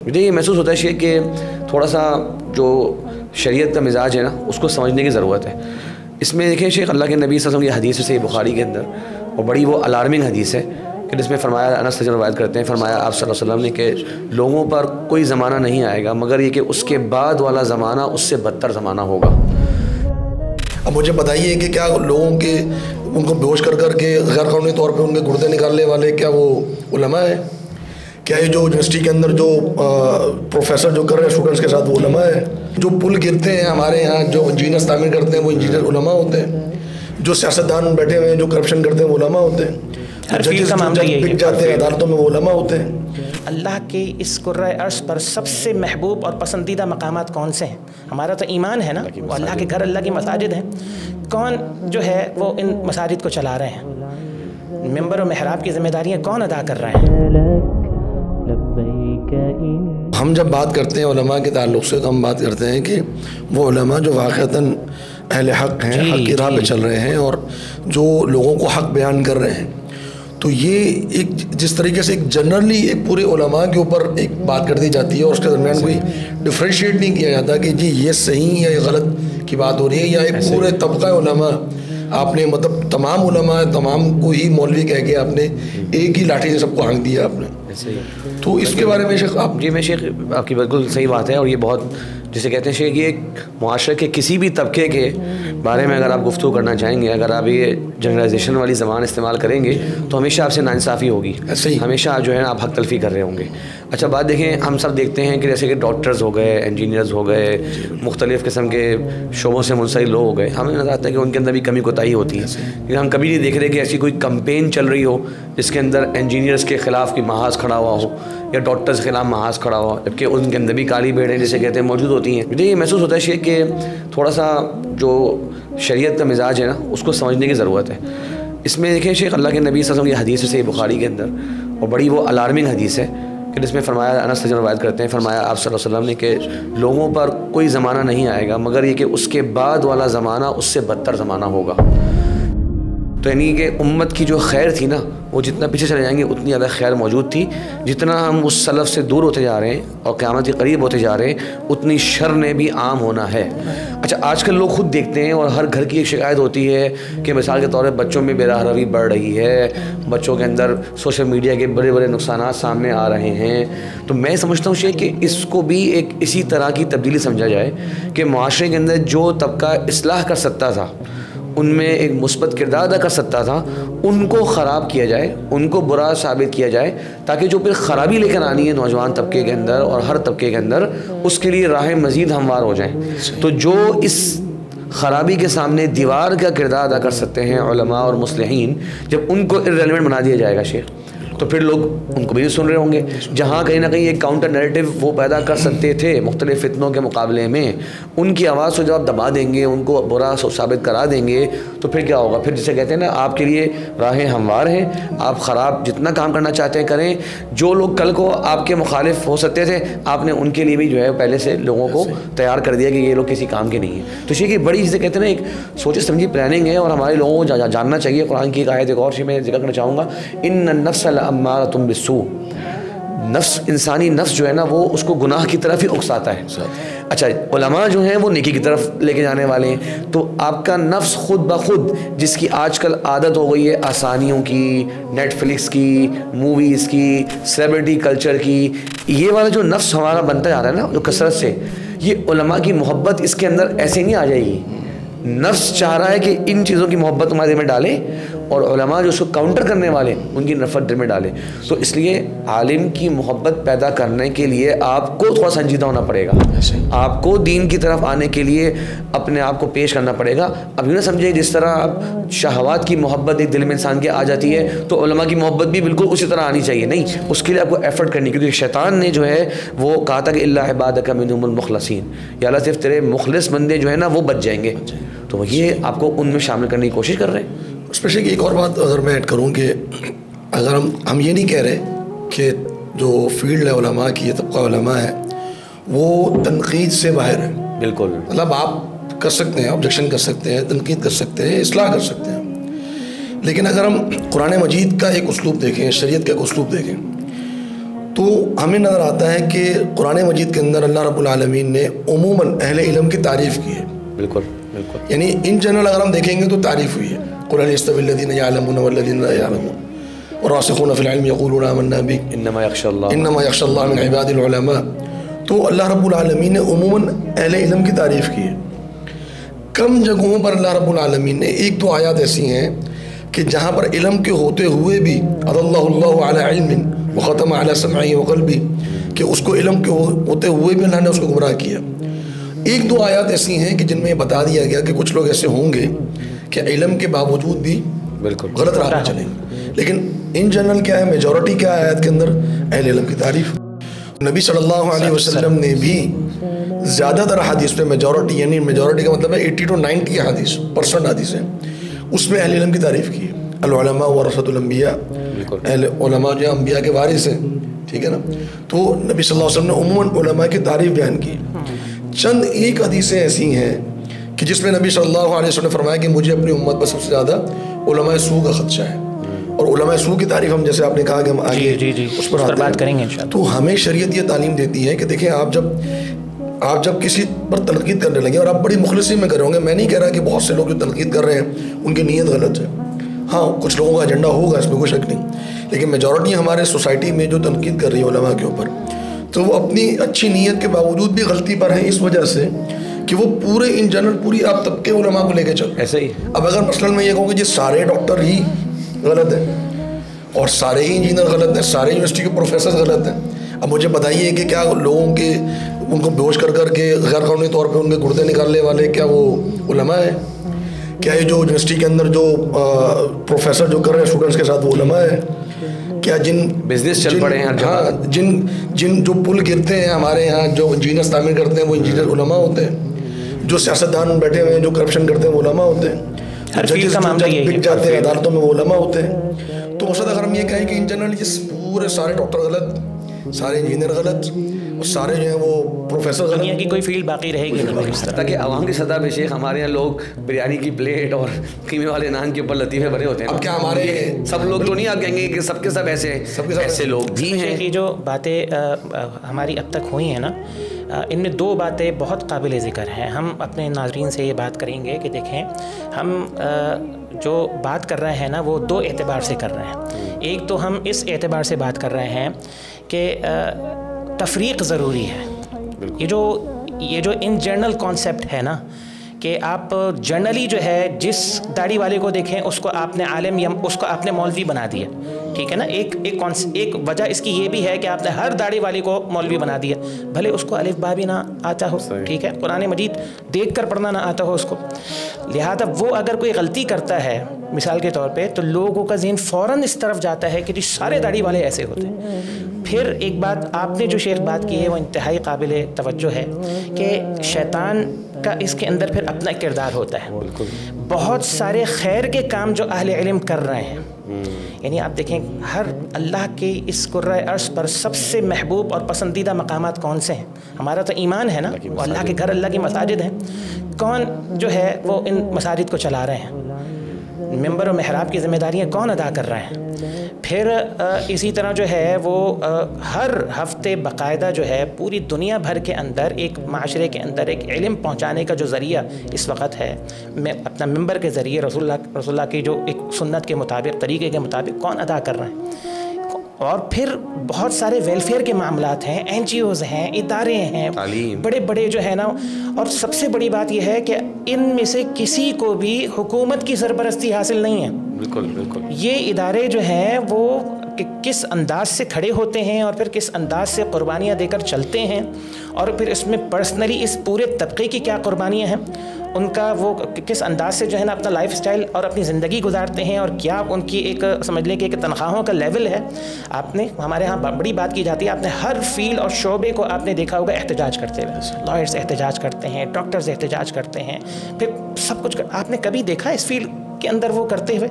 مجھے یہ محسوس ہوتا ہے شیخ کہ تھوڑا سا جو شریعت کا مزاج ہے نا اس کو سمجھنے کی ضرورت ہے. اس میں دیکھیں شیخ اللہ کے نبی صلی اللہ علیہ وسلم کی حدیث سے بخاری کے اندر اور بڑی وہ الارمنگ حدیث ہے کہ جس میں فرمایا، انس رضی اللہ عنہ روایت کرتے ہیں، فرمایا آپ صلی اللہ علیہ وسلم نے کہ لوگوں پر کوئی زمانہ نہیں آئے گا مگر یہ کہ اس کے بعد والا زمانہ اس سے بدتر زمانہ ہوگا. اب مجھے بتائیے کہ کیا لوگوں کے ان کو بے ہوش کر کر کے غیر قانونی طور پہ ان کے گردے نکالنے والے کیا وہ علماء ہیں؟ کیا یہ جو یونیورسٹی کے اندر جو پروفیسر جو کر رہے ہیں اسٹوڈنٹس کے ساتھ وہ علماء ہیں؟ جو پل گرتے ہیں ہمارے یہاں جو انجینئرس تعمیر کرتے ہیں وہ انجینئر علماء ہوتے ہیں. جو سیاستدان بیٹھے ہوئے ہیں جو کرپشن کرتے ہیں وہ علماء ہوتے ہیں. ججز بک جاتے ہیں عدالتوں میں وہ علماء ہوتے ہیں. اللہ کے اس کرۂ عرش پر سب سے محبوب اور پسندیدہ مقامات کون سے ہیں؟ ہمارا تو ایمان ہے نا، وہ اللہ کے گھر، اللہ کی مساجد ہیں. کون جو ہے وہ ان مساجد کو چلا رہے ہیں؟ ممبر و محراب کی ذمہ داریاں کون ادا کر رہے ہیں؟ ہم جب بات کرتے ہیں علماء کے تعلق سے تو ہم بات کرتے ہیں کہ وہ علماء جو واقعتاً اہل حق ہیں، حق کی راہ پہ چل رہے ہیں اور جو لوگوں کو حق بیان کر رہے ہیں. تو یہ ایک جس طریقے سے ایک جنرلی ایک پورے علماء کے اوپر ایک بات کر دی جاتی ہے اور اس کے درمیان کوئی ڈفرینشیٹ نہیں کیا جاتا کہ جی یہ صحیح یا یہ غلط کی بات ہو رہی ہے، یا ایک پورے طبقہ علماء آپ نے مطلب تمام علماء تمام کو ہی مولوی کہہ کے آپ نے ایک ہی لاٹھی سے سب کو ہانک دیا آپ نے. تو اس کے بارے میں شیخ آپ؟ جی میں شیخ آپ کی بالکل صحیح بات ہے، اور یہ بہت جسے کہتے ہیں شیخ یہ ایک معاشرے کے کسی بھی طبقے کے بارے میں اگر آپ گفتگو کرنا چاہیں گے، اگر آپ یہ جنرلائزیشن والی زبان استعمال کریں گے تو ہمیشہ آپ سے ناانصافی ہوگی، ہمیشہ جو ہے نا آپ حق تلفی کر رہے ہوں گے. اچھا بات دیکھیں، ہم سب دیکھتے ہیں کہ جیسے کہ ڈاکٹرز ہو گئے، انجینئرز ہو گئے، مختلف قسم کے شعبوں سے منسلک لوگ ہو گئے، ہمیں نظر آتا ہے کہ ان کے اندر بھی کمی کوتاہی ہوتی ہے. لیکن ہم کبھی نہیں دیکھ رہے کہ ایسی کوئی کمپین چل رہی ہو جس کے اندر انجینئرز کے خلاف کی محاذ کھڑا ہوا ہو یا ڈاکٹرز کے خلاف محاذ کھڑا ہوا، جبکہ ان کے اندر بھی کالی بھیڑیں جسے کہتے ہیں موجود ہوتی ہیں. مجھے یہ محسوس ہوتا ہے شیخ کہ تھوڑا سا جو شریعت کا مزاج ہے نا اس کو سمجھنے کی ضرورت ہے. اس میں دیکھیں شیخ اللہ کے نبی صلی اللہ علیہ وسلم کی حدیث سے بخاری کے اندر اور بڑی وہ الارمنگ حدیث ہے کہ جس میں فرمایا، انس رضی اللہ عنہ روایت کرتے ہیں، فرمایا آپ صلی اللہ علیہ وسلم نے کہ لوگوں پر کوئی زمانہ نہیں آئے گا مگر یہ کہ اس کے بعد والا زمانہ اس سے بدتر زمانہ ہوگا. تو یعنی کہ امت کی جو خیر تھی نا وہ جتنا پیچھے چلے جائیں گے اتنی زیادہ خیر موجود تھی. جتنا ہم اس سلف سے دور ہوتے جا رہے ہیں اور قیامت کے قریب ہوتے جا رہے ہیں اتنی شر نے بھی عام ہونا ہے. اچھا آج کل لوگ خود دیکھتے ہیں اور ہر گھر کی ایک شکایت ہوتی ہے کہ مثال کے طور پر بچوں میں بے راہ روی بڑھ رہی ہے، بچوں کے اندر سوشل میڈیا کے بڑے بڑے نقصانات سامنے آ رہے ہیں. تو میں سمجھتا ہوں شیخ کہ اس کو بھی ایک اسی طرح کی تبدیلی سمجھا جائے کہ معاشرے کے اندر جو طبقہ اصلاح کر سکتا تھا، ان میں ایک مثبت کردار ادا کر سکتا تھا، ان کو خراب کیا جائے، ان کو برا ثابت کیا جائے، تاکہ جو پھر خرابی لے کر آنی ہے نوجوان طبقے کے اندر اور ہر طبقے کے اندر اس کے لیے راہیں مزید ہموار ہو جائیں. تو جو اس خرابی کے سامنے دیوار کا کردار ادا کر سکتے ہیں علماء اور مصلحین، جب ان کو ارریلیونٹ بنا دیا جائے گا شیخ تو پھر لوگ ان کو بھی سن رہے ہوں گے. جہاں کہیں نہ کہیں ایک کاؤنٹر نیریٹو وہ پیدا کر سکتے تھے مختلف فتنوں کے مقابلے میں، ان کی آواز کو جب آپ دبا دیں گے، ان کو برا ثابت کرا دیں گے تو پھر کیا ہوگا؟ پھر جسے کہتے ہیں نا آپ کے لیے راہیں ہموار ہیں، آپ خراب جتنا کام کرنا چاہتے ہیں کریں. جو لوگ کل کو آپ کے مخالف ہو سکتے تھے آپ نے ان کے لیے بھی جو ہے پہلے سے لوگوں کو تیار کر دیا کہ یہ لوگ کسی کام کے نہیں ہیں. تو یہ کہ بڑی چیزیں کہتے ہیں نا ایک سوچی سمجھی پلاننگ ہے اور ہمارے لوگوں کو جاننا چاہیے. قرآن کی ایک آیت ایک اور چیز میں ذکر کرنا چاہوں گا، ان النفس لامارۃ بالسوء، نفس انسانی نفس جو ہے نا وہ اس کو گناہ کی طرف ہی اکساتا ہے. اچھا علماء جو ہیں وہ نیکی کی طرف لے کے جانے والے ہیں. تو آپ کا نفس خود بخود جس کی آج کل عادت ہو گئی ہے آسانیوں کی، نیٹ فلکس کی، موویز کی، سیلیبریٹی کلچر کی، یہ والا جو نفس ہمارا بنتا جا رہا ہے نا جو کثرت سے، یہ علماء کی محبت اس کے اندر ایسے نہیں آ جائے گی. نفس چاہ رہا ہے کہ ان چیزوں کی محبت تمہارے دل میں ڈالے اور علماء جو اس کو کاؤنٹر کرنے والے ان کی نفرت دل میں ڈالے. تو اس لیے عالم کی محبت پیدا کرنے کے لیے آپ کو تھوڑا سنجیدہ ہونا پڑے گا، آپ کو دین کی طرف آنے کے لیے اپنے آپ کو پیش کرنا پڑے گا. اب یہ نہ سمجھے جس طرح اب شہوات کی محبت ایک دل میں انسان کے آ جاتی ہے تو علماء کی محبت بھی بالکل اسی طرح آنی چاہیے. نہیں، اس کے لیے آپ کو ایفرٹ کرنی، کیونکہ شیطان نے جو ہے وہ کہا تھا کہ الا عبادک منہم المخلصین، یا اللہ صرف تیرے مخلص بندے جو ہے نا وہ بچ جائیں گے. تو یہ آپ کو ان میں شامل کرنے کی کوشش کر رہے ہیں. اسپیشلی ایک اور بات اگر میں ایڈ کروں کہ اگر ہم یہ نہیں کہہ رہے کہ جو فیلڈ ہے علماء کی، یہ طبقہ علماء ہے وہ تنقید سے باہر ہے. بالکل، مطلب آپ کر سکتے ہیں، آبجیکشن کر سکتے ہیں، تنقید کر سکتے ہیں، اصلاح کر سکتے ہیں. لیکن اگر ہم قرآن مجید کا ایک اسلوب دیکھیں، شریعت کا ایک اسلوب دیکھیں، تو ہمیں نظر آتا ہے کہ قرآن مجید کے اندر اللہ رب العالمین نے عموماً اہل علم کی تعریف کی ہے. بالکل بالکل. یعنی ان جنرل اگر ہم دیکھیں گے تو تعریف ہوئی ہے. قل هل يستوي الذين يعلمون والذين لا يعلمون والراسخون في العلم يقولون آمنا به انما يخشى الله من عباد العلماء. تو اللہ رب العالمین نے عموماً اہل علم کی تعریف کی ہے. کم جگہوں پر اللہ رب العالمین نے ایک دو آیات ایسی ہیں کہ جہاں پر علم کے ہوتے ہوئے بھی اللہ علی علم وختم علی سمعہ وقلبہ، کہ اس کو علم کے ہوتے ہوئے بھی اللہ نے اس کو گمراہ کیا. ایک دو آیات ایسی ہیں کہ جن میں یہ بتا دیا گیا کہ کچھ لوگ ایسے ہوں گے کہ علم کے باوجود بھی بالکل غلط راہ پہ چلیں گے. لیکن ان جنرل کیا ہے، میجورٹی کیا ہے آیات کے اندر؟ اہل علم کی تعریف. نبی صلی اللہ علیہ وسلم نے بھی زیادہ تر حدیث پہ میجورٹی، یعنی میجورٹی کا مطلب ہے 80 to 90 حدیث حدیثیں اس میں اہل علم کی تعریف کی ہے. العلماء ورثۃ الانبیاء، اہل علماء جو انبیاء کے وارث ہیں، ٹھیک ہے نا. تو نبی صلی اللہ علیہ وسلم نے عموماً علماء کی تعریف بیان کی. چند ایک حدیثیں ایسی ہیں کہ جس میں نبی صلی اللہ علیہ وسلم نے فرمایا کہ مجھے اپنی امت پر سب سے زیادہ علماء سو کا خدشہ ہے. اور علماء سو کی تعریف ہم جیسے آپ نے کہا کہ ہم آگے اس پر بات کریں گے. تو ہمیں شریعت یہ تعلیم دیتی ہے کہ دیکھیں آپ جب کسی پر تنقید کرنے لگے اور آپ بڑی مخلصی میں کریں گے، میں نہیں کہہ رہا کہ بہت سے لوگ جو تنقید کر رہے ہیں ان کی نیت غلط ہے، ہاں کچھ لوگوں کا ایجنڈا ہوگا، اس میں کوئی شک نہیں، لیکن میجورٹی ہمارے سوسائٹی میں جو تنقید کر رہی ہے علماء کے اوپر، تو وہ اپنی اچھی نیت کے باوجود بھی غلطی پر ہیں اس وجہ سے کہ وہ پورے ان جنرل پوری آپ طبقے علماء کو لے کے چل ایسا ہی. اب اگر مثلاً میں یہ کہوں کہ جی سارے ڈاکٹر ہی غلط ہیں اور سارے ہی انجینئر غلط ہیں، سارے یونیورسٹی کے پروفیسر غلط ہیں، اب مجھے بتائیے کہ کیا لوگوں کے ان کو بیہوش کر کے غیر قانونی طور پہ ان کے گردے نکالنے والے کیا وہ علماء ہیں؟ کیا یہ جو یونیورسٹی کے اندر جو پروفیسر جو کر رہے ہیں اسٹوڈنٹس کے ساتھ وہ علماء ہیں؟ کیا جن بزنس چل پڑے ہیں، ہاں جن جو پل گرتے ہیں ہمارے یہاں جو انجینئرس تعمیر کرتے ہیں وہ انجینئر علماء ہوتے ہیں، جو سیاستدان بیٹھے ہوئے ہیں جو کرپشن کرتے ہیں وہ علماء ہوتے ہیں، ججز بک جاتے ہیں عدالتوں میں وہ علماء ہوتے ہیں. تو اگر ہم یہ کہیں کہ ان جنرل یہ پورے سارے ڈاکٹر غلط، سارے انجینئر غلط اور سارے جو ہیں وہ پروفیسر غلط، دنیا کی کوئی فیلڈ باقی رہے گی نہیں. تاکہ عوام کی سطح پہ شیخ ہمارے یہاں لوگ بریانی کی پلیٹ اور قیمے والے نان کے اوپر لطیفے بھرے ہوتے ہیں. اب کیا ہمارے سب لوگ تو نہیں آپ کہیں گے کہ سب کے سب ایسے لوگ بھی ہیں. یہ جو باتیں ہماری اب تک ہوئی ہیں نا، ان میں دو باتیں بہت قابل ذکر ہیں. ہم اپنے ناظرین سے یہ بات کریں گے کہ دیکھیں ہم جو بات کر رہے ہیں نا وہ دو اعتبار سے کر رہے ہیں. ایک تو ہم اس اعتبار سے بات کر رہے ہیں کہ تفریق ضروری ہے. یہ جو ان جنرل کانسیپٹ ہے نا کہ آپ جنرلی جو ہے جس داڑھی والے کو دیکھیں اس کو آپ نے عالم یا اس کو آپ نے مولوی بنا دیا، ٹھیک ہے نا. ایک وجہ اس کی یہ بھی ہے کہ آپ نے ہر داڑھی والے کو مولوی بنا دیا، بھلے اس کو الف با بھی نہ آتا ہو، ٹھیک ہے، قرآن مجید دیکھ کر پڑھنا نہ آتا ہو اس کو. لہذا وہ اگر کوئی غلطی کرتا ہے مثال کے طور پہ تو لوگوں کا ذہن فوراً اس طرف جاتا ہے کہ جی سارے داڑھی والے ایسے ہوتے ہیں. پھر ایک بات آپ نے جو شیخ بات کی ہے وہ انتہائی قابل توجہ ہے کہ شیطان کا اس کے اندر پھر اپنا کردار ہوتا ہے. بہت سارے خیر کے کام جو اہل علم کر رہے ہیں، یعنی آپ دیکھیں ہر اللہ کے اس کرۂ ارض پر سب سے محبوب اور پسندیدہ مقامات کون سے ہیں؟ ہمارا تو ایمان ہے نا، وہ اللہ کے گھر، اللہ کی مساجد ہیں. کون جو ہے وہ ان مساجد کو چلا رہے ہیں؟ ممبر و محراب کی ذمہ داریاں کون ادا کر رہے ہیں؟ پھر اسی طرح جو ہے وہ ہر ہفتے باقاعدہ جو ہے پوری دنیا بھر کے اندر ایک معاشرے کے اندر ایک علم پہنچانے کا جو ذریعہ اس وقت ہے، میں اپنا ممبر کے ذریعے رسول اللہ کی جو ایک سنت کے مطابق، طریقے کے مطابق کون ادا کر رہے ہیں. اور پھر بہت سارے ویلفیئر کے معاملات ہیں، این جی اوز ہیں، ادارے ہیں بڑے بڑے جو ہے نا. اور سب سے بڑی بات یہ ہے کہ ان میں سے کسی کو بھی حکومت کی سرپرستی حاصل نہیں ہے. بالکل. یہ ادارے جو ہیں وہ کس انداز سے کھڑے ہوتے ہیں اور پھر کس انداز سے قربانیاں دے کر چلتے ہیں، اور پھر اس میں پرسنلی اس پورے طبقے کی کیا قربانیاں ہیں، ان کا وہ کس انداز سے جو ہے نا اپنا لائف سٹائل اور اپنی زندگی گزارتے ہیں، اور کیا ان کی ایک سمجھ لیں کہ ایک تنخواہوں کا لیول ہے. آپ نے ہمارے ہاں بڑی بات کی جاتی ہے، آپ نے ہر فیلڈ اور شعبے کو آپ نے دیکھا ہوگا احتجاج کرتے ہوئے. لائرز احتجاج کرتے ہیں، ڈاکٹرز احتجاج کرتے ہیں، پھر سب کچھ آپ نے کبھی دیکھا اس فیلڈ کے اندر وہ کرتے ہوئے؟